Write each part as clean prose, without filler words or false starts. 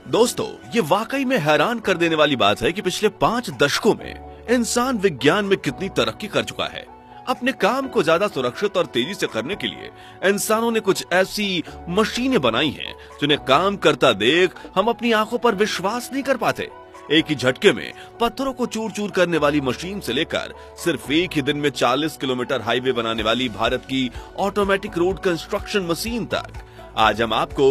दोस्तों, ये वाकई में हैरान कर देने वाली बात है कि पिछले 5 दशकों में इंसान विज्ञान में कितनी तरक्की कर चुका है। अपने काम को ज्यादा सुरक्षित और तेजी से करने के लिए इंसानों ने कुछ ऐसी मशीनें बनाई हैं जिन्हें काम करता देख हम अपनी आंखों पर विश्वास नहीं कर पाते। एक ही झटके में पत्थरों को चूर चूर करने वाली मशीन से लेकर सिर्फ एक ही दिन में 40 किलोमीटर हाईवे बनाने वाली भारत की ऑटोमेटिक रोड कंस्ट्रक्शन मशीन तक, आज हम आपको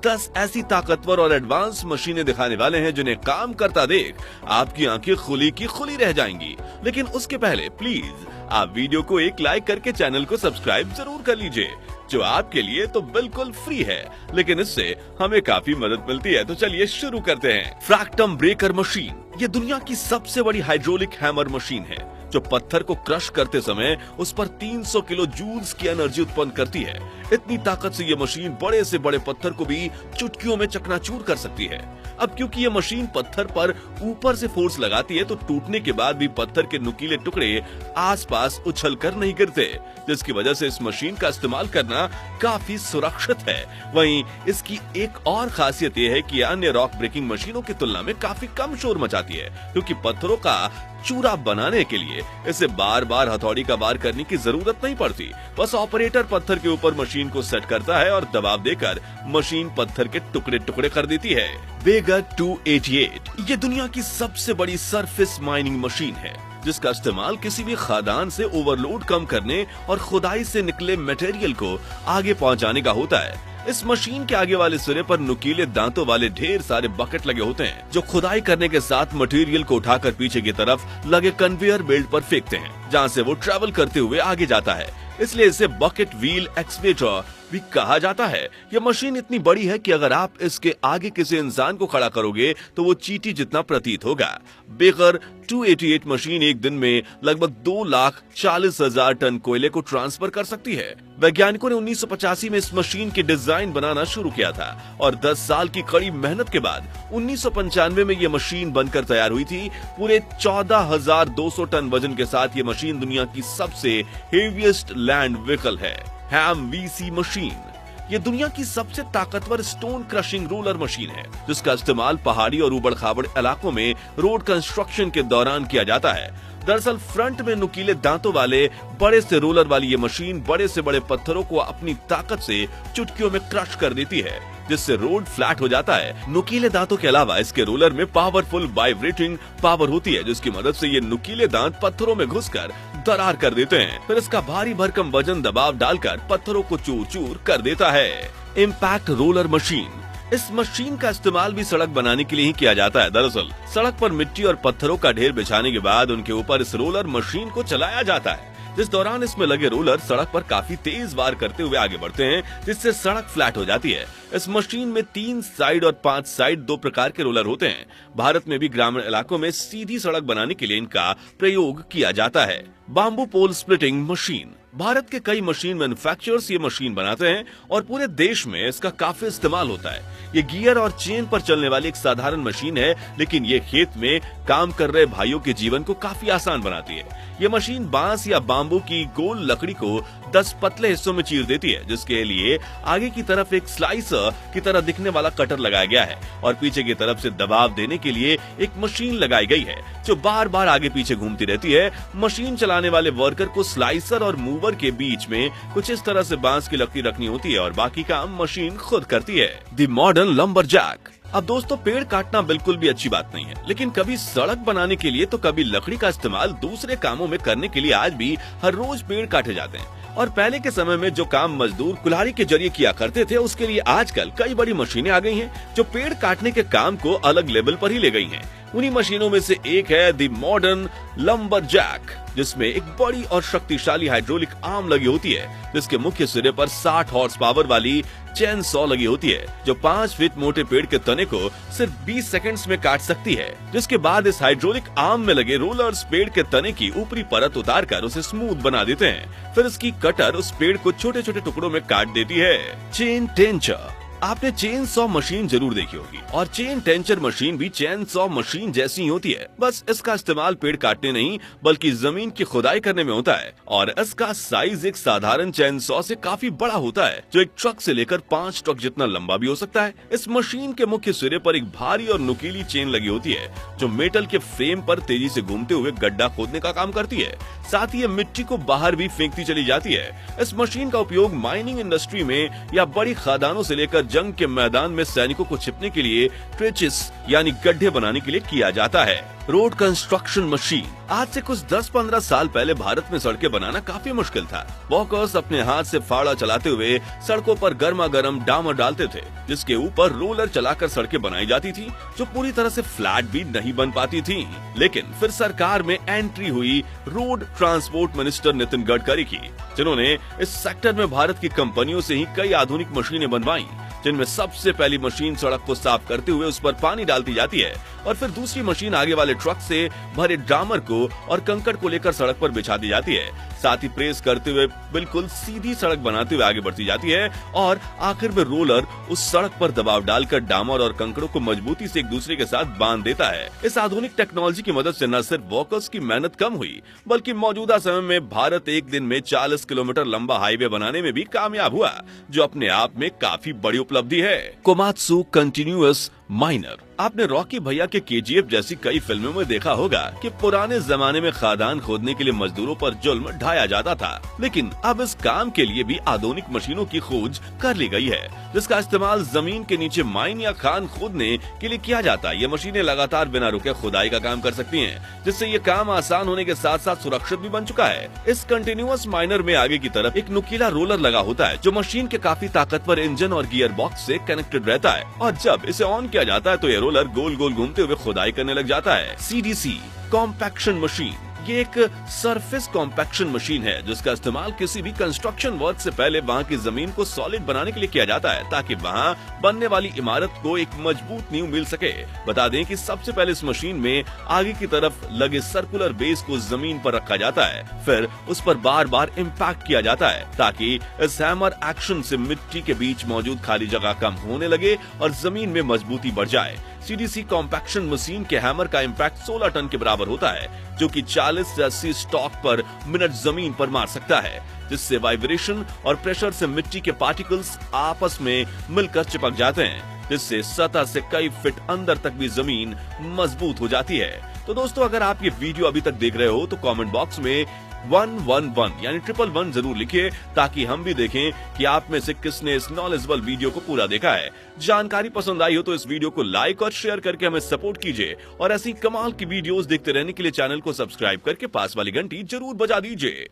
10 ऐसी ताकतवर और एडवांस मशीनें दिखाने वाले हैं जिन्हें काम करता देख आपकी आंखें खुली की खुली रह जाएंगी। लेकिन उसके पहले प्लीज आप वीडियो को एक लाइक करके चैनल को सब्सक्राइब जरूर कर लीजिए, जो आपके लिए तो बिल्कुल फ्री है, लेकिन इससे हमें काफी मदद मिलती है। तो चलिए शुरू करते हैं। फ्रैक्टम ब्रेकर मशीन ये दुनिया की सबसे बड़ी हाइड्रोलिक हैमर मशीन है जो पत्थर को क्रश करते समय उस पर 300 किलो जूल्स की एनर्जी उत्पन्न करती है। इतनी ताकत से ये मशीन बड़े से बड़े पत्थर को भी चुटकियों में चकनाचूर कर सकती है। अब क्योंकि ये मशीन पत्थर पर ऊपर से फोर्स लगाती है तो टूटने के बाद भी पत्थर के नुकीले टुकड़े आसपास उछल कर नहीं गिरते, जिसकी वजह से इस मशीन का इस्तेमाल करना काफी सुरक्षित है। वहीं इसकी एक और खासियत ये है कि अन्य रॉक ब्रेकिंग मशीनों की तुलना में काफी कम शोर मचाती है, क्योंकि पत्थरों का चूरा बनाने के लिए इसे बार बार हथौड़ी का वार करने की जरूरत नहीं पड़ती। बस ऑपरेटर पत्थर के ऊपर मशीन को सेट करता है और दबाव देकर मशीन पत्थर के टुकड़े टुकड़े कर देती है। वेगर 288 ये दुनिया की सबसे बड़ी सरफेस माइनिंग मशीन है, जिसका इस्तेमाल किसी भी खदान से ओवरलोड कम करने और खुदाई से निकले मटेरियल को आगे पहुंचाने का होता है। इस मशीन के आगे वाले सिरे पर नुकीले दांतों वाले ढेर सारे बकेट लगे होते हैं, जो खुदाई करने के साथ मटेरियल को उठाकर पीछे की तरफ लगे कन्वेयर बेल्ट पर फेंकते हैं, जहां से वो ट्रेवल करते हुए आगे जाता है। इसलिए इसे बकेट व्हील एक्सकेवेटर भी कहा जाता है। यह मशीन इतनी बड़ी है कि अगर आप इसके आगे किसी इंसान को खड़ा करोगे तो वो चींटी जितना प्रतीत होगा। बेगर 288 मशीन एक दिन में लगभग 2,40,000 टन कोयले को ट्रांसफर कर सकती है। वैज्ञानिकों ने 1985 में इस मशीन के डिजाइन बनाना शुरू किया था और 10 साल की कड़ी मेहनत के बाद 1995 में यह मशीन बनकर तैयार हुई थी। पूरे 14,200 टन वजन के साथ ये मशीन दुनिया की सबसे हेवीएस्ट लैंड व्हीकल है। हैम वीसी मशीन ये दुनिया की सबसे ताकतवर स्टोन क्रशिंग रोलर मशीन है, जिसका इस्तेमाल पहाड़ी और उबड़ खाबड़ इलाकों में रोड कंस्ट्रक्शन के दौरान किया जाता है। दरअसल फ्रंट में नुकीले दांतों वाले बड़े से रोलर वाली ये मशीन बड़े से बड़े पत्थरों को अपनी ताकत से चुटकियों में क्रश कर देती है, जिससे रोड फ्लैट हो जाता है। नुकीले दांतों के अलावा इसके रोलर में पावरफुल वाइब्रेटिंग पावर होती है, जिसकी मदद से ये नुकीले दांत पत्थरों में घुसकर दरार कर देते हैं। फिर इसका भारी भरकम वजन दबाव डालकर पत्थरों को चूर चूर कर देता है। इम्पैक्ट रोलर मशीन इस मशीन का इस्तेमाल भी सड़क बनाने के लिए ही किया जाता है। दरअसल सड़क पर मिट्टी और पत्थरों का ढेर बिछाने के बाद उनके ऊपर इस रोलर मशीन को चलाया जाता है, जिस दौरान इसमें लगे रोलर सड़क पर काफी तेज वार करते हुए आगे बढ़ते हैं, जिससे सड़क फ्लैट हो जाती है। इस मशीन में 3 साइड और 5 साइड 2 प्रकार के रोलर होते हैं। भारत में भी ग्रामीण इलाकों में सीधी सड़क बनाने के लिए इनका प्रयोग किया जाता है। बाम्बू पोल स्प्लिटिंग मशीन भारत के कई मशीन मैन्युफैक्चरर्स ये मशीन बनाते हैं और पूरे देश में इसका काफी इस्तेमाल होता है। ये गियर और चेन पर चलने वाली एक साधारण मशीन है, लेकिन ये खेत में काम कर रहे भाइयों के जीवन को काफी आसान बनाती है। ये मशीन बांस या बाम्बू की गोल लकड़ी को 10 पतले हिस्सों में चीर देती है, जिसके लिए आगे की तरफ एक स्लाइसर की तरह दिखने वाला कटर लगाया गया है और पीछे की तरफ से दबाव देने के लिए एक मशीन लगाई गई है, जो बार बार आगे पीछे घूमती रहती है। मशीन चलाने वाले वर्कर को स्लाइसर और मूवर के बीच में कुछ इस तरह से बांस की लकड़ी रखनी होती है और बाकी काम मशीन खुद करती है। द मॉडर्न लंबरजैक अब दोस्तों, पेड़ काटना बिल्कुल भी अच्छी बात नहीं है, लेकिन कभी सड़क बनाने के लिए तो कभी लकड़ी का इस्तेमाल दूसरे कामों में करने के लिए आज भी हर रोज पेड़ काटे जाते हैं। और पहले के समय में जो काम मजदूर कुल्हाड़ी के जरिए किया करते थे, उसके लिए आजकल कई बड़ी मशीनें आ गई हैं, जो पेड़ काटने के काम को अलग लेवल पर ही ले गई हैं। उन्हीं मशीनों में से एक है द मॉडर्न लंबरजैक, जिसमें एक बड़ी और शक्तिशाली हाइड्रोलिक आर्म लगी होती है, जिसके मुख्य सिरे पर 60 हॉर्स पावर वाली चेन सॉ लगी होती है, जो 5 फीट मोटे पेड़ के तने को सिर्फ 20 सेकंड्स में काट सकती है। जिसके बाद इस हाइड्रोलिक आर्म में लगे रोलर्स पेड़ के तने की ऊपरी परत उतारकर उसे स्मूथ बना देते हैं। फिर इसकी कटर उस पेड़ को छोटे छोटे टुकड़ों में काट देती है। चेन टेंचर आपने चेन सॉ मशीन जरूर देखी होगी और चेन टेंचर मशीन भी चेन सॉ मशीन जैसी ही होती है, बस इसका इस्तेमाल पेड़ काटने नहीं बल्कि जमीन की खुदाई करने में होता है और इसका साइज एक साधारण चेन सॉ से काफी बड़ा होता है, जो एक ट्रक से लेकर 5 ट्रक जितना लंबा भी हो सकता है। इस मशीन के मुख्य सिरे पर एक भारी और नुकीली चेन लगी होती है जो मेटल के फ्रेम पर तेजी से घूमते हुए गड्ढा खोदने का काम करती है। साथ ही ये मिट्टी को बाहर भी फेंकती चली जाती है। इस मशीन का उपयोग माइनिंग इंडस्ट्री में या बड़ी खदानों से लेकर जंग के मैदान में सैनिकों को छिपने के लिए ट्रेचेस यानी गड्ढे बनाने के लिए किया जाता है। Road construction machine. आज से कुछ 10-15 साल पहले भारत में सड़कें बनाना काफी मुश्किल था। वर्कर्स अपने हाथ से फावड़ा चलाते हुए सड़कों पर गर्मा गर्म डामर डालते थे, जिसके ऊपर रोलर चलाकर सड़कें बनाई जाती थी जो पूरी तरह से फ्लैट भी नहीं बन पाती थी। लेकिन फिर सरकार में एंट्री हुई road transport minister Nitin Gadkari की, जिन्होंने इस सेक्टर में भारत की कंपनियों से ही कई आधुनिक मशीनें बनवाई, जिनमें सबसे पहली मशीन सड़क को साफ करते हुए उस पर पानी डालती जाती है और फिर दूसरी मशीन आगे वाले ट्रक से भरे डामर को और कंकड़ को लेकर सड़क पर बिछा दी जाती है। साथ ही प्रेस करते हुए बिल्कुल सीधी सड़क बनाते हुए आगे बढ़ती जाती है और आखिर में रोलर उस सड़क पर दबाव डालकर डामर और कंकड़ों को मजबूती से एक दूसरे के साथ बांध देता है। इस आधुनिक टेक्नोलॉजी की मदद से न सिर्फ वर्कर्स की मेहनत कम हुई बल्कि मौजूदा समय में भारत एक दिन में 40 किलोमीटर लंबा हाईवे बनाने में भी कामयाब हुआ, जो अपने आप में काफी बड़ी उपलब्धि है। Komatsu continuous minor. आपने रॉकी भैया के केजीएफ जैसी कई फिल्मों में देखा होगा कि पुराने जमाने में खदान खोदने के लिए मजदूरों पर जुल्म ढाया जाता था, लेकिन अब इस काम के लिए भी आधुनिक मशीनों की खोज कर ली गई है, जिसका इस्तेमाल जमीन के नीचे माइन या खान खोदने के लिए किया जाता है। ये मशीनें लगातार बिना रुके खुदाई का काम कर सकती हैं, जिससे ये काम आसान होने के साथ साथ सुरक्षित भी बन चुका है। इस कंटिन्यूअस माइनर में आगे की तरफ एक नुकीला रोलर लगा होता है जो मशीन के काफी ताकतवर इंजन और गियर बॉक्स से कनेक्टेड रहता है और जब इसे ऑन किया जाता है तो ये रोलर गोल गोल घूमते हुए खुदाई करने लग जाता है। CDC compaction machine. ये एक सरफेस कॉम्पैक्शन मशीन है जिसका इस्तेमाल किसी भी कंस्ट्रक्शन वर्क से पहले वहाँ की जमीन को सॉलिड बनाने के लिए किया जाता है, ताकि वहाँ बनने वाली इमारत को एक मजबूत नींव मिल सके। बता दें कि सबसे पहले इस मशीन में आगे की तरफ लगे सर्कुलर बेस को जमीन पर रखा जाता है, फिर उस पर बार बार इम्पैक्ट किया जाता है ताकि इस हैमर एक्शन से मिट्टी के बीच मौजूद खाली जगह कम होने लगे और जमीन में मजबूती बढ़ जाए। सीडीसी कॉम्पैक्शन मशीन के हैमर का इम्पैक्ट 16 टन के बराबर होता है, जो कि 40 से 80 स्टॉक पर मिनट जमीन पर मार सकता है, जिससे वाइब्रेशन और प्रेशर से मिट्टी के पार्टिकल्स आपस में मिलकर चिपक जाते हैं, जिससे सतह से कई फीट अंदर तक भी जमीन मजबूत हो जाती है। तो दोस्तों, अगर आप ये वीडियो अभी तक देख रहे हो तो कमेंट बॉक्स में 111 यानी 111 जरूर लिखिए, ताकि हम भी देखें कि आप में से किसने इस नॉलेजेबल वीडियो को पूरा देखा है। जानकारी पसंद आई हो तो इस वीडियो को लाइक और शेयर करके हमें सपोर्ट कीजिए और ऐसी कमाल की वीडियोस देखते रहने के लिए चैनल को सब्सक्राइब करके पास वाली घंटी जरूर बजा दीजिए।